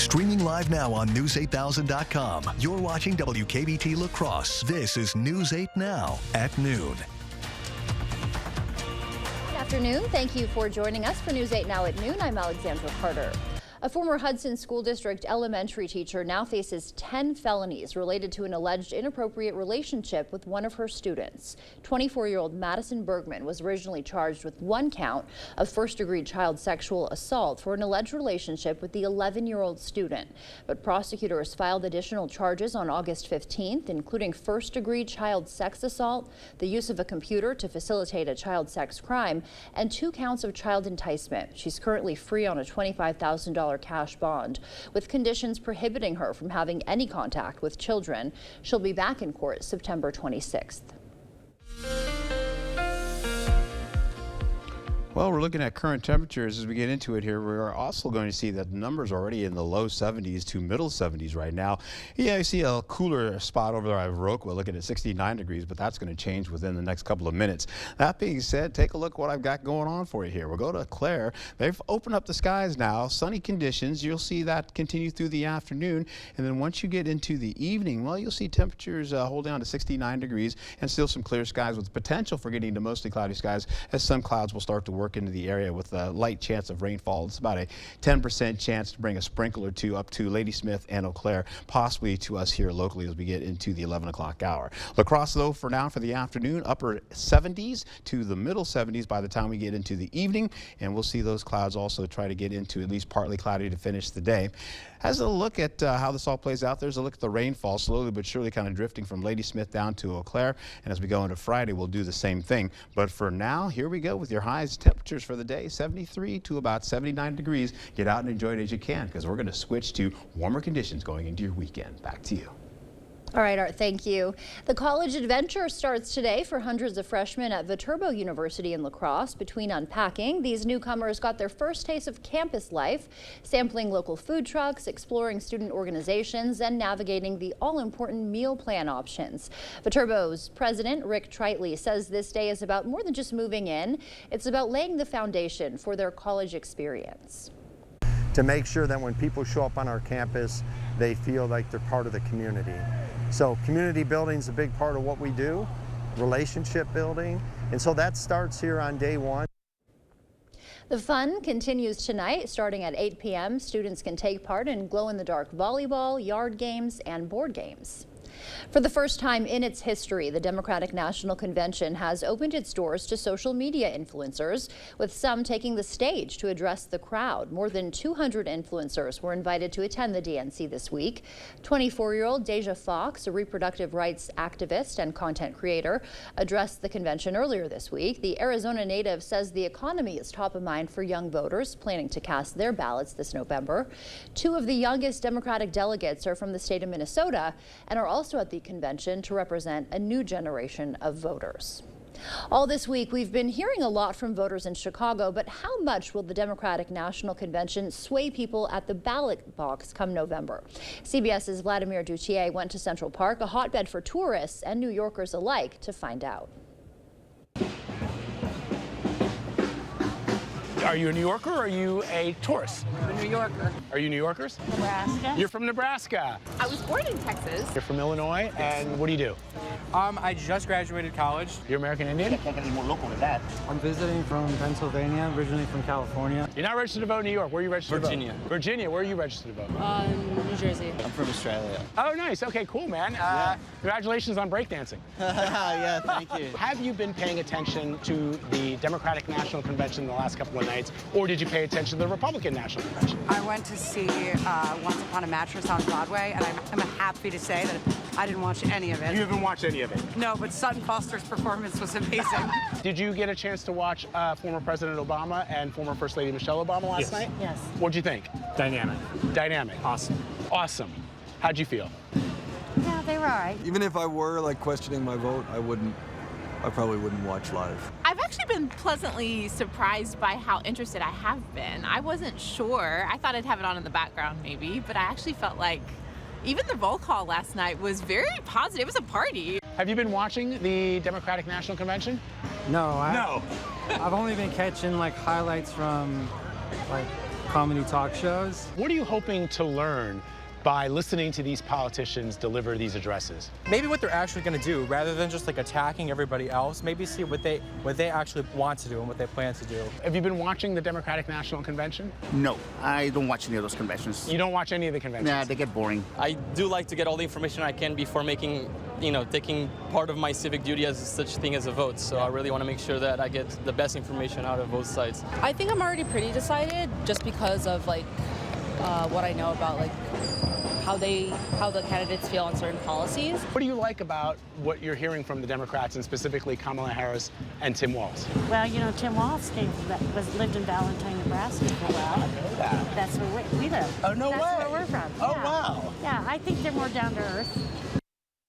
Streaming live now on News8000.com. You're watching WKBT La Crosse. This is News 8 Now at noon. Good afternoon. Thank you for joining us for News 8 Now at noon. I'm Alexandra Carter. A former Hudson School District elementary teacher now faces 10 felonies related to an alleged inappropriate relationship with one of her students. 24-year-old Madison Bergman was originally charged with one count of first-degree child sexual assault for an alleged relationship with the 11-year-old student. But prosecutors filed additional charges on August 15th, including first-degree child sex assault, the use of a computer to facilitate a child sex crime, and 2 counts of child enticement. She's currently free on a $25,000 cash bond, with conditions prohibiting her from having any contact with children. She'll be back in court September 26th. Well, we're looking at current temperatures as we get into it here. We're also going to see that numbers already in the low 70s to middle 70s right now. Yeah, you see a cooler spot over there at Roque. We're looking at 69 degrees, but that's going to change within the next couple of minutes. That being said, take a look what I've got going on for you here. We'll go to Clare. They've opened up the skies now. Sunny conditions. You'll see that continue through the afternoon. And then once you get into the evening, well, you'll see temperatures hold down to 69 degrees and still some clear skies with the potential for getting to mostly cloudy skies as some clouds will start to work into the area with a light chance of rainfall. It's about a 10% chance to bring a sprinkle or two up to Ladysmith and Eau Claire, possibly to us here locally as we get into the 11 o'clock hour. La Crosse, though, for now, for the afternoon, upper 70s to the middle 70s by the time we get into the evening, and we'll see those clouds also try to get into at least partly cloudy to finish the day. As a look at how this all plays out, there's a look at the rainfall slowly but surely kind of drifting from Ladysmith down to Eau Claire, and as we go into Friday, we'll do the same thing. But for now, here we go with your highs temperatures for the day, 73 to about 79 degrees. Get out and enjoy it as you can, because we're going to switch to warmer conditions going into your weekend. Back to you. All right, Art, thank you. The college adventure starts today for hundreds of freshmen at Viterbo University in La Crosse. Between unpacking, these newcomers got their first taste of campus life, sampling local food trucks, exploring student organizations, and navigating the all-important meal plan options. Viterbo's president, Rick Tritley, says this day is about more than just moving in. It's about laying the foundation for their college experience. To make sure that when people show up on our campus, they feel like they're part of the community. So community building is a big part of what we do, relationship building, and so that starts here on day one. The fun continues tonight. Starting at 8 p.m., students can take part in glow-in-the-dark volleyball, yard games, and board games. For the first time in its history, the Democratic National Convention has opened its doors to social media influencers, with some taking the stage to address the crowd. More than 200 influencers were invited to attend the DNC this week. 24-year-old Deja Fox, a reproductive rights activist and content creator, addressed the convention earlier this week. The Arizona native says the economy is top of mind for young voters planning to cast their ballots this November. 2 of the youngest Democratic delegates are from the state of Minnesota and are also at the convention to represent a new generation of voters. All this week, we've been hearing a lot from voters in Chicago, but how much will the Democratic National Convention sway people at the ballot box come November? CBS's Vladimir Duthier went to Central Park, a hotbed for tourists and New Yorkers alike, to find out. Are you a New Yorker or are you a tourist? I'm a New Yorker. Are you New Yorkers? Nebraska. You're from Nebraska. I was born in Texas. You're from Illinois, and what do you do? I just graduated college. You're American Indian? Can't get any more local than that. I'm visiting from Pennsylvania, originally from California. You're not registered to vote in New York. Where are you registered Virginia. to vote? Virginia. Where are you registered to vote? New Jersey. I'm from Australia. Oh, nice. Okay, cool, man. Congratulations on breakdancing. Yeah, thank you. Have you been paying attention to the Democratic National Convention in the last couple of nights, or did you pay attention to the Republican National Convention? I went to see Once Upon a Mattress on Broadway, and I'm happy to say that I didn't watch any of it. You haven't watched any of it? No, but Sutton Foster's performance was amazing. Did you get a chance to watch former President Obama and former First Lady Michelle Obama last night? Yes. What'd you think? Dynamic. Dynamic. Awesome. Awesome. How'd you feel? Yeah, they were all right. Even if I were questioning my vote, I probably wouldn't watch live. I've actually been pleasantly surprised by how interested I have been. I wasn't sure. I thought I'd have it on in the background maybe, but I actually felt like even the roll call last night was very positive. It was a party. Have you been watching the Democratic National Convention? No, No. I've only been catching highlights from comedy talk shows. What are you hoping to learn by listening to these politicians deliver these addresses? Maybe what they're actually going to do, rather than just like attacking everybody else, maybe see what they actually want to do and what they plan to do. Have you been watching the Democratic National Convention? No, I don't watch any of those conventions. You don't watch any of the conventions? Nah, they get boring. I do like to get all the information I can before making, taking part of my civic duty as such thing as a vote. So I really want to make sure that I get the best information out of both sides. I think I'm already pretty decided just because of what I know about how the candidates feel on certain policies. What do you like about what you're hearing from the Democrats, and specifically Kamala Harris and Tim Walz? Well, Tim Walz lived in Valentine, Nebraska for a while. I know that. That's where we live. Oh, no way. That's where we're from. Oh, yeah. wow. Yeah, I think they're more down to earth.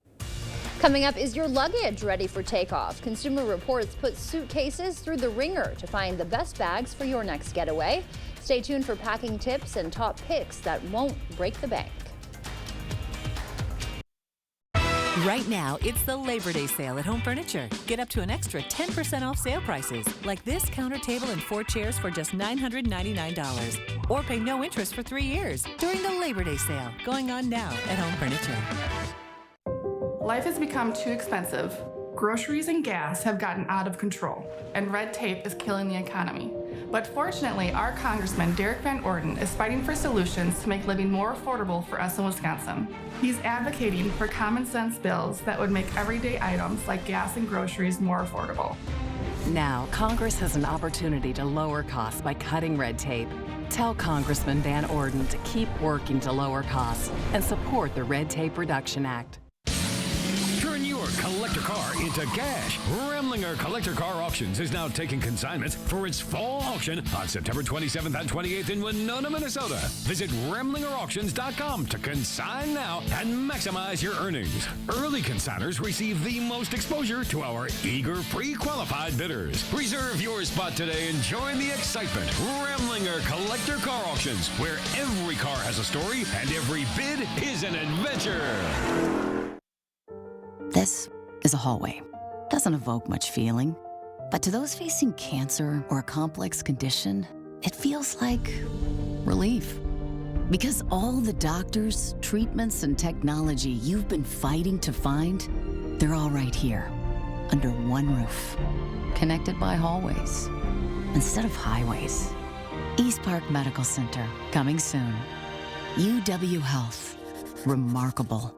Coming up, is your luggage ready for takeoff? Consumer Reports puts suitcases through the ringer to find the best bags for your next getaway. Stay tuned for packing tips and top picks that won't break the bank. Right now, it's the Labor Day sale at Home Furniture. Get up to an extra 10% off sale prices, like this counter table and 4 chairs for just $999. Or pay no interest for 3 years during the Labor Day sale, going on now at Home Furniture. Life has become too expensive. Groceries and gas have gotten out of control, and red tape is killing the economy. But fortunately, our Congressman, Derek Van Orden, is fighting for solutions to make living more affordable for us in Wisconsin. He's advocating for common sense bills that would make everyday items like gas and groceries more affordable. Now, Congress has an opportunity to lower costs by cutting red tape. Tell Congressman Van Orden to keep working to lower costs and support the Red Tape Reduction Act. Turn your collector car into cash. Remlinger Collector Car Auctions is now taking consignments for its fall auction on September 27th and 28th in Winona, Minnesota. Visit RemlingerAuctions.com to consign now and maximize your earnings. Early consigners receive the most exposure to our eager pre-qualified bidders. Reserve your spot today and join the excitement. Remlinger Collector Car Auctions, where every car has a story and every bid is an adventure. This is a hallway. Doesn't evoke much feeling. But to those facing cancer or a complex condition, it feels like relief. Because all the doctors, treatments, and technology you've been fighting to find, they're all right here, under one roof, connected by hallways instead of highways. East Park Medical Center, coming soon. UW Health, remarkable.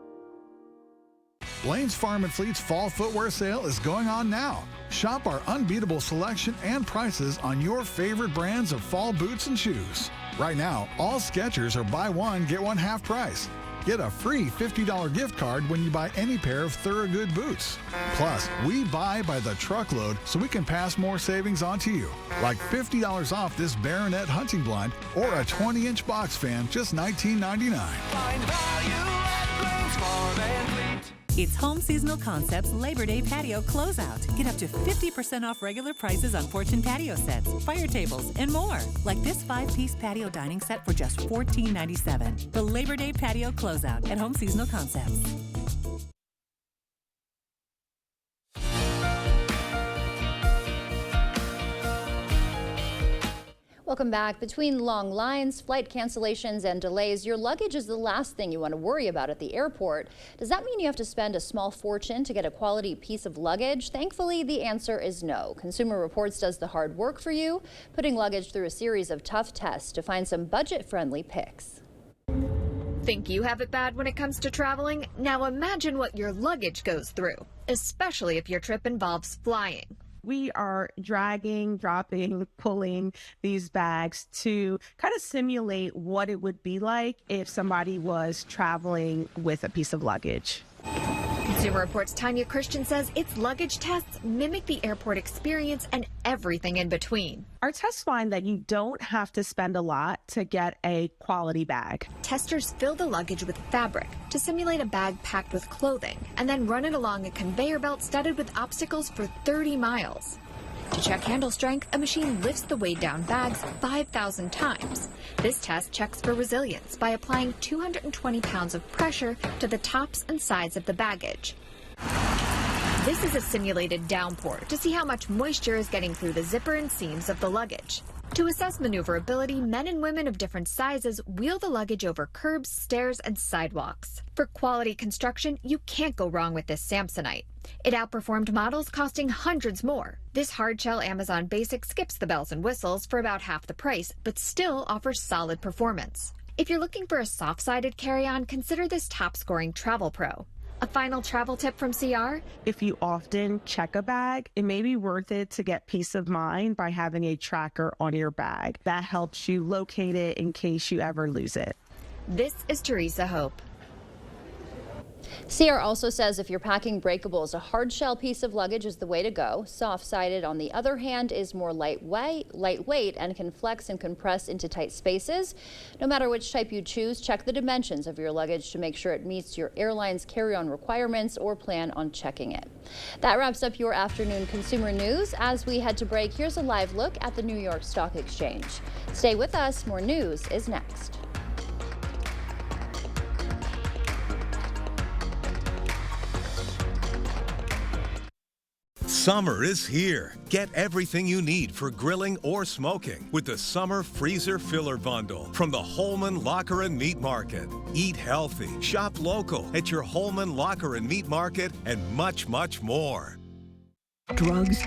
Blaine's Farm and Fleet's Fall Footwear Sale is going on now. Shop our unbeatable selection and prices on your favorite brands of fall boots and shoes. Right now, all Skechers are buy one, get one half price. Get a free $50 gift card when you buy any pair of Thorogood boots. Plus, we buy by the truckload so we can pass more savings on to you. Like $50 off this Baronet hunting blind or a 20-inch box fan, just $19.99. Find value at Blaine's Farm and Fleet. It's Home Seasonal Concepts Labor Day Patio Closeout. Get up to 50% off regular prices on porch and patio sets, fire tables, and more. Like this 5-piece patio dining set for just $14.97. The Labor Day Patio Closeout at Home Seasonal Concepts. Welcome back. Between long lines, flight cancellations, and delays, your luggage is the last thing you want to worry about at the airport. Does that mean you have to spend a small fortune to get a quality piece of luggage? Thankfully, the answer is no. Consumer Reports does the hard work for you, putting luggage through a series of tough tests to find some budget-friendly picks. Think you have it bad when it comes to traveling? Now imagine what your luggage goes through, especially if your trip involves flying. We are dragging, dropping, pulling these bags to kind of simulate what it would be like if somebody was traveling with a piece of luggage. Consumer Reports' Tanya Christian says its luggage tests mimic the airport experience and everything in between. Our tests find that you don't have to spend a lot to get a quality bag. Testers fill the luggage with fabric to simulate a bag packed with clothing and then run it along a conveyor belt studded with obstacles for 30 miles. To check handle strength, a machine lifts the weighed-down bags 5,000 times. This test checks for resilience by applying 220 pounds of pressure to the tops and sides of the baggage. This is a simulated downpour to see how much moisture is getting through the zipper and seams of the luggage. To assess maneuverability, men and women of different sizes wheel the luggage over curbs, stairs, and sidewalks. For quality construction, you can't go wrong with this Samsonite. It outperformed models costing hundreds more. This hardshell Amazon Basic skips the bells and whistles for about half the price, but still offers solid performance. If you're looking for a soft-sided carry-on, consider this top-scoring Travel Pro. A final travel tip from CR? If you often check a bag, it may be worth it to get peace of mind by having a tracker on your bag. That helps you locate it in case you ever lose it. This is Teresa Hope. CR also says if you're packing breakables, a hard shell piece of luggage is the way to go. Soft-sided, on the other hand, is more lightweight and can flex and compress into tight spaces. No matter which type you choose, check the dimensions of your luggage to make sure it meets your airline's carry-on requirements or plan on checking it. That wraps up your afternoon consumer news. As we head to break, here's a live look at the New York Stock Exchange. Stay with us. More news is next. Summer is here. Get everything you need for grilling or smoking with the Summer Freezer Filler Bundle from the Holman Locker and Meat Market. Eat healthy, shop local at your Holman Locker and Meat Market, and much, much more. Drugs,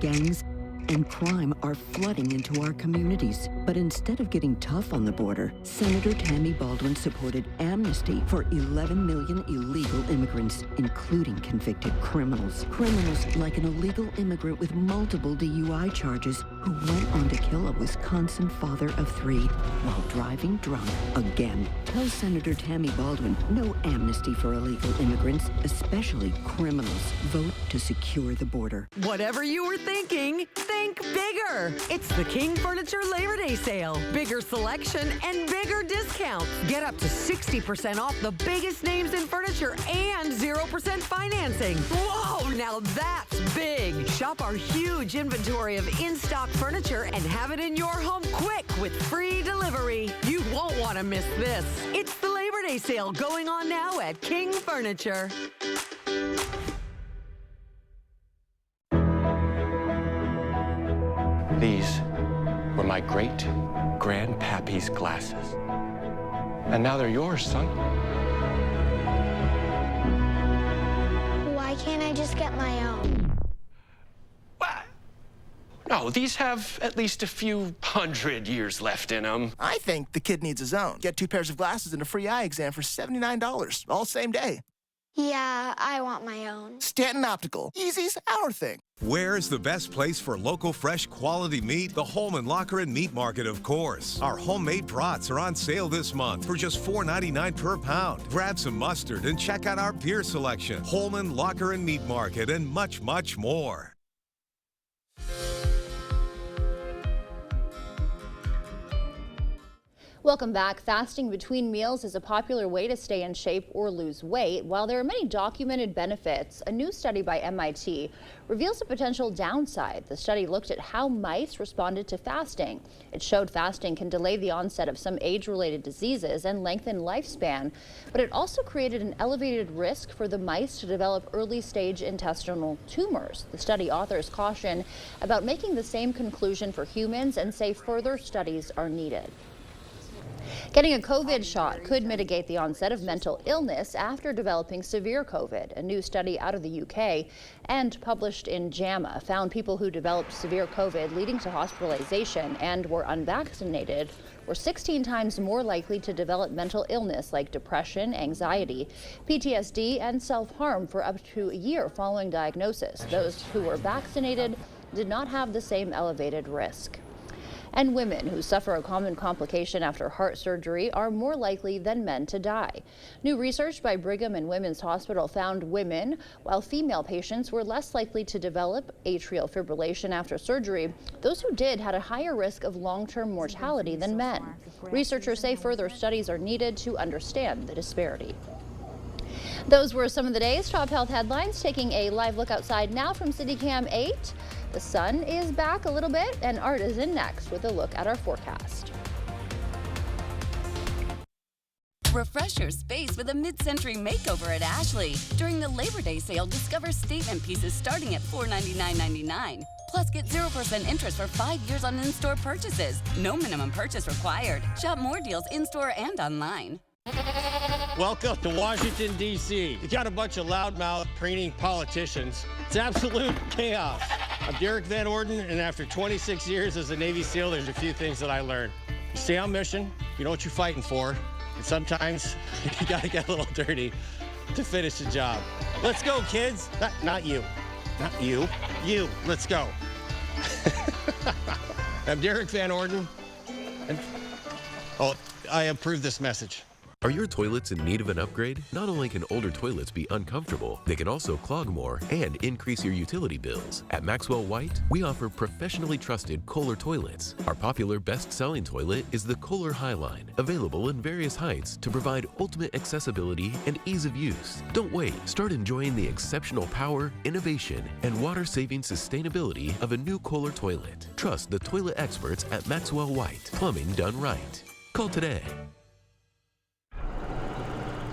gangs, and crime are flooding into our communities. But instead of getting tough on the border, Senator Tammy Baldwin supported amnesty for 11 million illegal immigrants, including convicted criminals. Criminals like an illegal immigrant with multiple DUI charges who went on to kill a Wisconsin father of 3 while driving drunk again. Tell Senator Tammy Baldwin no amnesty for illegal immigrants, especially criminals. Vote to secure the border. Whatever you were thinking, think bigger. It's the King Furniture Labor Day sale. Bigger selection and bigger discounts. Get up to 60% off the biggest names in furniture and 0% financing. Whoa, now that's big. Shop our huge inventory of in-stock furniture and have it in your home quick with free delivery. You won't want to miss this. It's the Labor Day sale going on now at King Furniture. These were my great-grandpappy's glasses. And now they're yours, son. Why can't I just get my own? What? No, these have at least a few hundred years left in them. I think the kid needs his own. Get 2 pairs of glasses and a free eye exam for $79, all same day. Yeah, I want my own. Stanton Optical. Easy's our thing. Where's the best place for local, fresh, quality meat? The Holman Locker and Meat Market, of course. Our homemade brats are on sale this month for just $4.99 per pound. Grab some mustard and check out our beer selection. Holman Locker and Meat Market, and much, much more. Welcome back. Fasting between meals is a popular way to stay in shape or lose weight. While there are many documented benefits, a new study by MIT reveals a potential downside. The study looked at how mice responded to fasting. It showed fasting can delay the onset of some age-related diseases and lengthen lifespan, but it also created an elevated risk for the mice to develop early-stage intestinal tumors. The study authors caution about making the same conclusion for humans and say further studies are needed. Getting a COVID shot could mitigate the onset of mental illness after developing severe COVID. A new study out of the UK and published in JAMA found people who developed severe COVID leading to hospitalization and were unvaccinated were 16 times more likely to develop mental illness like depression, anxiety, PTSD, and self-harm for up to a year following diagnosis. Those who were vaccinated did not have the same elevated risk. And women who suffer a common complication after heart surgery are more likely than men to die. New research by Brigham and Women's Hospital found women, while female patients were less likely to develop atrial fibrillation after surgery, those who did had a higher risk of long-term mortality than men. Researchers say further studies are needed to understand the disparity. Those were some of the day's top health headlines. Taking a live look outside now from CityCam 8. The sun is back a little bit, and Art is in next with a look at our forecast. Refresh your space with a mid-century makeover at Ashley. During the Labor Day sale, discover statement pieces starting at $499.99. Plus, get 0% interest for 5 years on in-store purchases. No minimum purchase required. Shop more deals in-store and online. Welcome to Washington, D.C. You got a bunch of loudmouth, preening politicians. It's absolute chaos. I'm Derek Van Orden, and after 26 years as a Navy SEAL, there's a few things that I learned. You stay on mission, you know what you're fighting for, and sometimes you gotta get a little dirty to finish the job. Let's go, kids. Not you. Not you. You. Let's go. I'm Derek Van Orden, and I approve this message. Are your toilets in need of an upgrade? Not only can older toilets be uncomfortable, they can also clog more and increase your utility bills. At Maxwell White, we offer professionally trusted Kohler toilets. Our popular best-selling toilet is the Kohler Highline, available in various heights to provide ultimate accessibility and ease of use. Don't wait. Start enjoying the exceptional power, innovation, and water-saving sustainability of a new Kohler toilet. Trust the toilet experts at Maxwell White. Plumbing done right. Call today.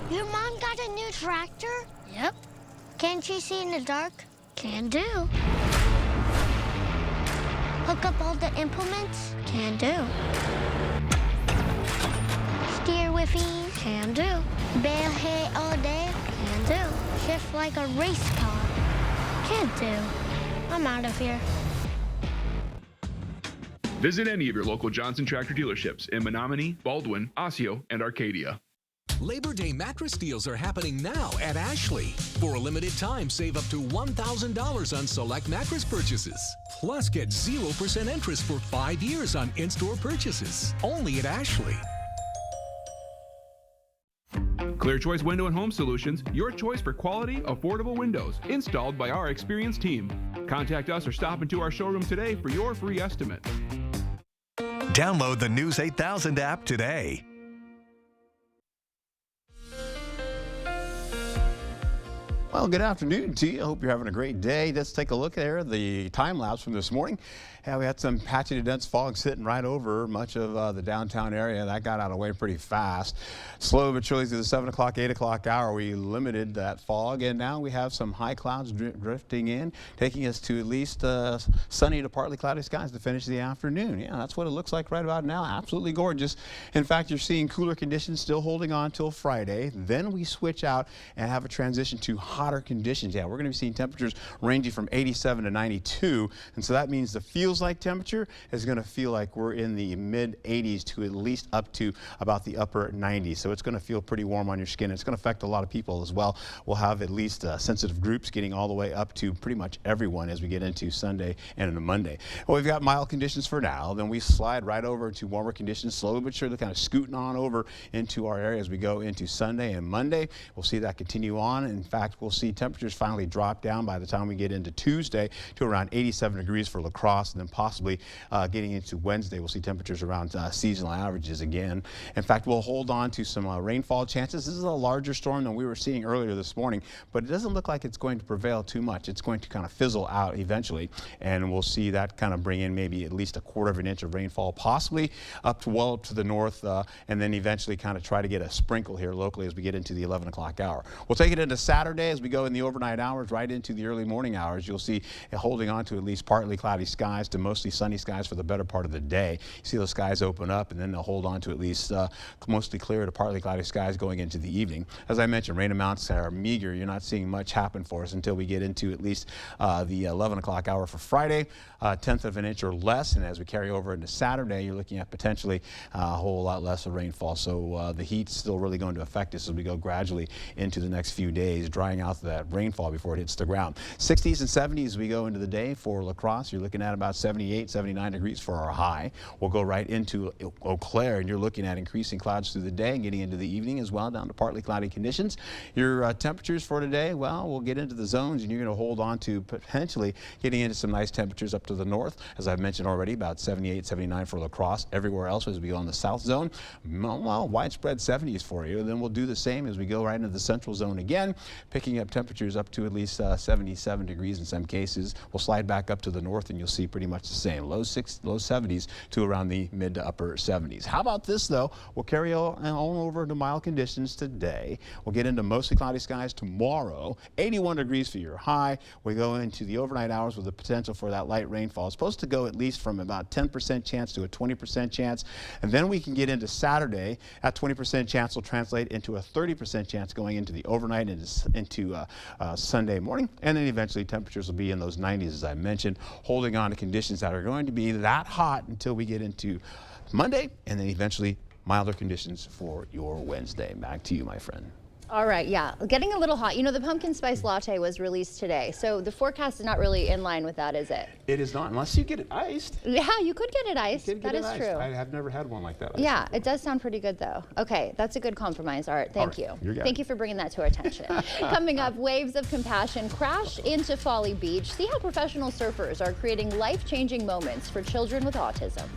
Your mom got a new tractor? Yep. Can she see in the dark? Can do. Hook up all the implements? Can do. Steer with ease? Can do. Bale hay all day? Can do. Shift like a race car? Can do. I'm out of here. Visit any of your local Johnson Tractor dealerships in Menominee, Baldwin, Osseo, and Arcadia. Labor Day mattress deals are happening now at Ashley. For a limited time, save up to $1,000 on select mattress purchases. Plus, get 0% interest for 5 years on in-store purchases. Only at Ashley. Clear Choice Window and Home Solutions, your choice for quality, affordable windows, installed by our experienced team. Contact us or stop into our showroom today for your free estimate. Download the News 8000 app today. Well, good afternoon to you. I hope you're having a great day. Let's take a look there, the time lapse from this morning. We had some patchy to dense fog sitting right over much of the downtown area. That got out of the way pretty fast. Slow but surely through the 7 o'clock, 8 o'clock hour, we limited that fog. And now we have some high clouds drifting in, taking us to at least sunny to partly cloudy skies to finish the afternoon. Yeah, that's what it looks like right about now. Absolutely gorgeous. In fact, you're seeing cooler conditions still holding on till Friday. Then we switch out and have a transition to hotter conditions. Yeah, we're going to be seeing temperatures ranging from 87 to 92. And so that means the feels like temperature is going to feel like we're in the mid 80s to at least up to about the upper 90s. So it's going to feel pretty warm on your skin. It's going to affect a lot of people as well. We'll have at least sensitive groups getting all the way up to pretty much everyone as we get into Sunday and into Monday. Well, we've got mild conditions for now. Then we slide right over to warmer conditions, slowly but surely kind of scooting on over into our area as we go into Sunday and Monday. We'll see that continue on. In fact, we'll see temperatures finally drop down by the time we get into Tuesday to around 87 degrees for La Crosse, and then possibly getting into Wednesday, we'll see temperatures around seasonal averages again. In fact, we'll hold on to some rainfall chances. This is a larger storm than we were seeing earlier this morning, but it doesn't look like it's going to prevail too much. It's going to kind of fizzle out eventually, and we'll see that kind of bring in maybe at least 1/4 inch of rainfall, possibly up to the north, and then eventually kind of try to get a sprinkle here locally as we get into the 11 o'clock hour. We'll take it into Saturday as we go in the overnight hours right into the early morning hours. You'll see it holding on to at least partly cloudy skies to mostly sunny skies for the better part of the day. You see those skies open up, and then they'll hold on to at least mostly clear to partly cloudy skies going into the evening. As I mentioned, rain amounts are meager. You're not seeing much happen for us until we get into at least the 11 o'clock hour for Friday, 1/10 of an inch or less. And as we carry over into Saturday, you're looking at potentially a whole lot less of rainfall. So the heat's still really going to affect us as we go gradually into the next few days, drying out that rainfall before it hits the ground. 60s and 70s as we go into the day for La Crosse. You're looking at about 78, 79 degrees for our high. We'll go right into Eau Claire, and you're looking at increasing clouds through the day and getting into the evening as well, down to partly cloudy conditions. Your temperatures for today, well, we'll get into the zones, and you're going to hold on to potentially getting into some nice temperatures up to the north. As I've mentioned already, about 78, 79 for La Crosse. Everywhere else as we go in the south zone, well, widespread 70s for you. And then we'll do the same as we go right into the central zone again, picking up temperatures up to at least 77 degrees in some cases. We'll slide back up to the north and you'll see pretty much the same. Low 70s to around the mid to upper 70s. How about this though? We'll carry on over to mild conditions today. We'll get into mostly cloudy skies tomorrow. 81 degrees for your high. We go into the overnight hours with the potential for that light rainfall. It's supposed to go at least from about 10% chance to a 20% chance. And then we can get into Saturday. That 20% chance will translate into a 30% chance going into the overnight into Sunday morning. And then eventually temperatures will be in those 90s, as I mentioned, holding on to conditions that are going to be that hot until we get into Monday, and then eventually milder conditions for your Wednesday. Back to you, my friend. All right, yeah, getting a little hot. You know, the pumpkin spice latte was released today, so the forecast is not really in line with that, is it? It is not, unless you get it iced. Yeah, you could get it iced. That is true. I have never had one like that. Yeah, it does sound pretty good, though. Okay, that's a good compromise, Art. Thank you. Thank you for bringing that to our attention. Coming up, waves of compassion crash into Folly Beach. See how professional surfers are creating life-changing moments for children with autism.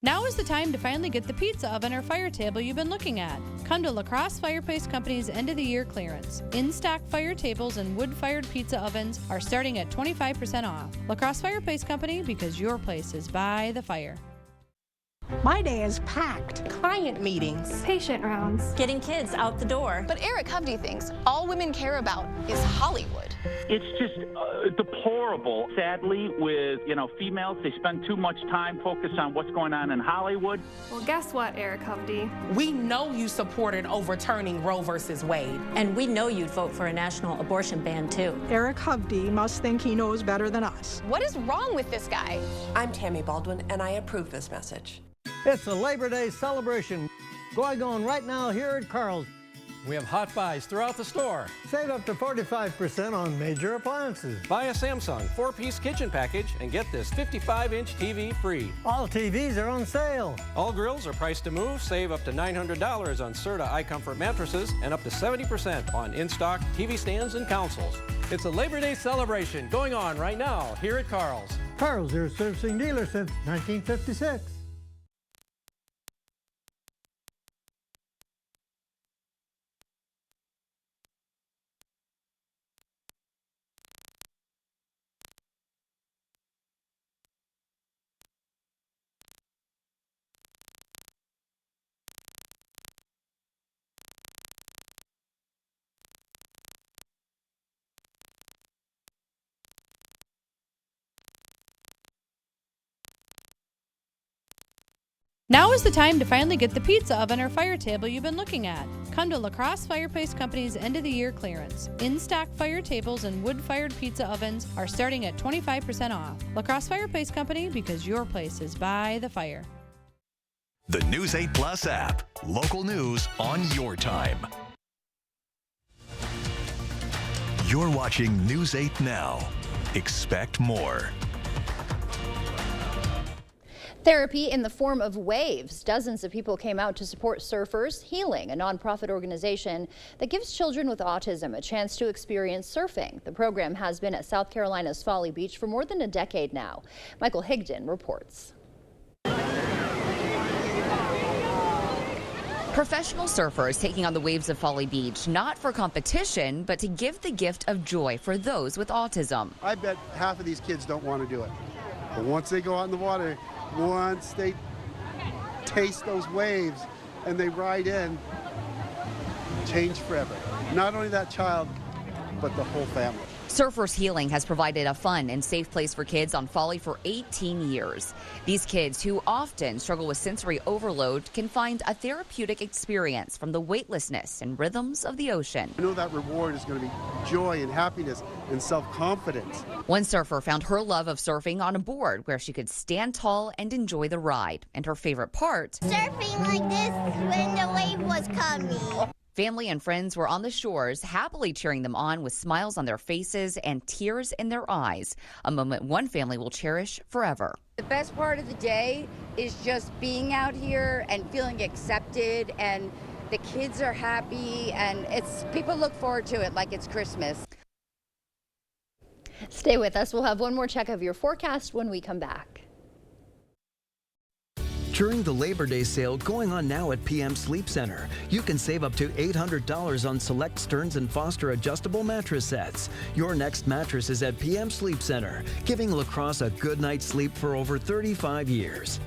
Now is the time to finally get the pizza oven or fire table you've been looking at. Come to La Crosse Fireplace Company's end of the year clearance. In-stock fire tables and wood-fired pizza ovens are starting at 25% off. La Crosse Fireplace Company, because your place is by the fire. My day is packed. Client meetings, patient rounds, getting kids out the door. But Eric Hovde thinks all women care about is Hollywood. It's just deplorable. Sadly, with females, they spend too much time focused on what's going on in Hollywood. Well, guess what, Eric Hovde? We know you supported overturning Roe versus Wade. And we know you'd vote for a national abortion ban, too. Eric Hovde must think he knows better than us. What is wrong with this guy? I'm Tammy Baldwin, and I approve this message. It's a Labor Day celebration going on right now here at Carl's. We have hot buys throughout the store. Save up to 45% on major appliances. Buy a Samsung 4-piece kitchen package and get this 55-inch TV free. All TVs are on sale. All grills are priced to move. Save up to $900 on Serta iComfort mattresses and up to 70% on in-stock TV stands and consoles. It's a Labor Day celebration going on right now here at Carl's. Carl's, your servicing dealer since 1956. Now is the time to finally get the pizza oven or fire table you've been looking at. Come to La Crosse Fireplace Company's end of the year clearance. In-stock fire tables and wood-fired pizza ovens are starting at 25% off. La Crosse Fireplace Company, because your place is by the fire. The News 8 Plus app. Local news on your time. You're watching News 8 Now. Expect more. Therapy in the form of waves. Dozens of people came out to support Surfers Healing, a nonprofit organization that gives children with autism a chance to experience surfing. The program has been at South Carolina's Folly Beach for more than a decade now. Michael Higdon reports. Professional surfers taking on the waves of Folly Beach, not for competition, but to give the gift of joy for those with autism. I bet half of these kids don't want to do it. But once they go out in the water, once they taste those waves and they ride in, change forever. Not only that child, but the whole family. Surfers Healing has provided a fun and safe place for kids on Folly for 18 years. These kids, who often struggle with sensory overload, can find a therapeutic experience from the weightlessness and rhythms of the ocean. I know that reward is going to be joy and happiness and self-confidence. One surfer found her love of surfing on a board where she could stand tall and enjoy the ride. And her favorite part, surfing like this when the wave was coming. Family and friends were on the shores, happily cheering them on with smiles on their faces and tears in their eyes, a moment one family will cherish forever. The best part of the day is just being out here and feeling accepted, and the kids are happy, and people look forward to it like it's Christmas. Stay with us. We'll have one more check of your forecast when we come back. During the Labor Day sale going on now at PM Sleep Center, you can save up to $800 on select Stearns & Foster adjustable mattress sets. Your next mattress is at PM Sleep Center, giving La Crosse a good night's sleep for over 35 years.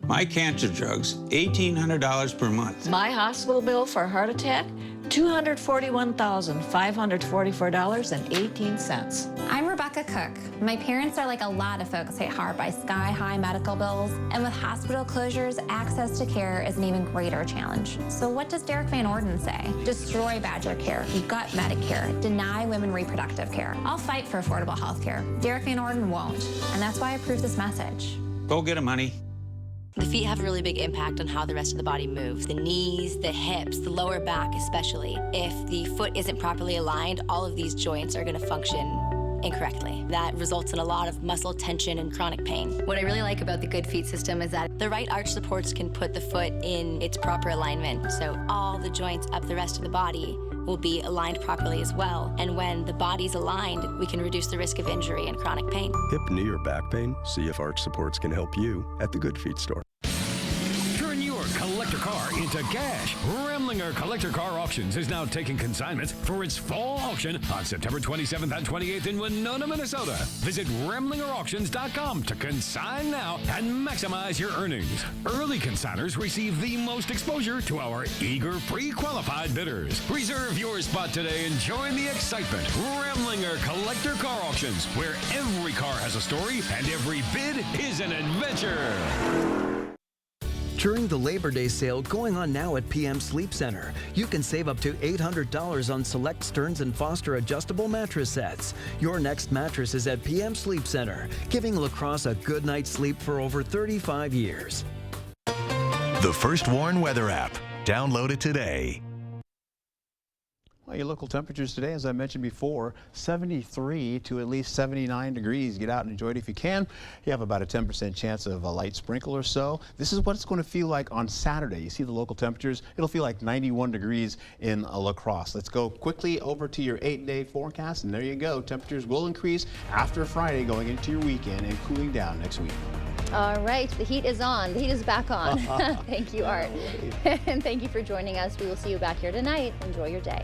My cancer drugs, $1,800 per month. My hospital bill for a heart attack, $241,544.18. I'm Rebecca Cook. My parents are like a lot of folks hit hard by sky-high medical bills, and with hospital closures, access to care is an even greater challenge. So what does Derek Van Orden say? Destroy Badger Care, gut Medicare, deny women reproductive care. I'll fight for affordable health care. Derek Van Orden won't, and that's why I approve this message. Go get him, honey. The feet have a really big impact on how the rest of the body moves. The knees, the hips, the lower back especially. If the foot isn't properly aligned, all of these joints are going to function incorrectly. That results in a lot of muscle tension and chronic pain. What I really like about the Good Feet system is that the right arch supports can put the foot in its proper alignment. So all the joints up the rest of the body will be aligned properly as well. And when the body's aligned, we can reduce the risk of injury and chronic pain. Hip, knee, or back pain? See if Arch Supports can help you at the Good Feet store. Turn your collector car into cash. Remlinger Collector Car Auctions is now taking consignments for its fall auction on September 27th and 28th in Winona, Minnesota. Visit RemlingerAuctions.com to consign now and maximize your earnings. Early consigners receive the most exposure to our eager pre-qualified bidders. Reserve your spot today and join the excitement. Remlinger Collector Car Auctions, where every car has a story and every bid is an adventure. During the Labor Day sale going on now at PM Sleep Center, you can save up to $800 on select Stearns & Foster adjustable mattress sets. Your next mattress is at PM Sleep Center, giving La Crosse a good night's sleep for over 35 years. The First Warn Weather app. Download it today. Well, your local temperatures today, as I mentioned before, 73 to at least 79 degrees. Get out and enjoy it if you can. You have about a 10% chance of a light sprinkle or so. This is what it's going to feel like on Saturday. You see the local temperatures? It'll feel like 91 degrees in La Crosse. Let's go quickly over to your 8-day forecast, and there you go. Temperatures will increase after Friday going into your weekend and cooling down next week. All right, the heat is on. The heat is back on. Thank you, Art. And thank you for joining us. We will see you back here tonight. Enjoy your day.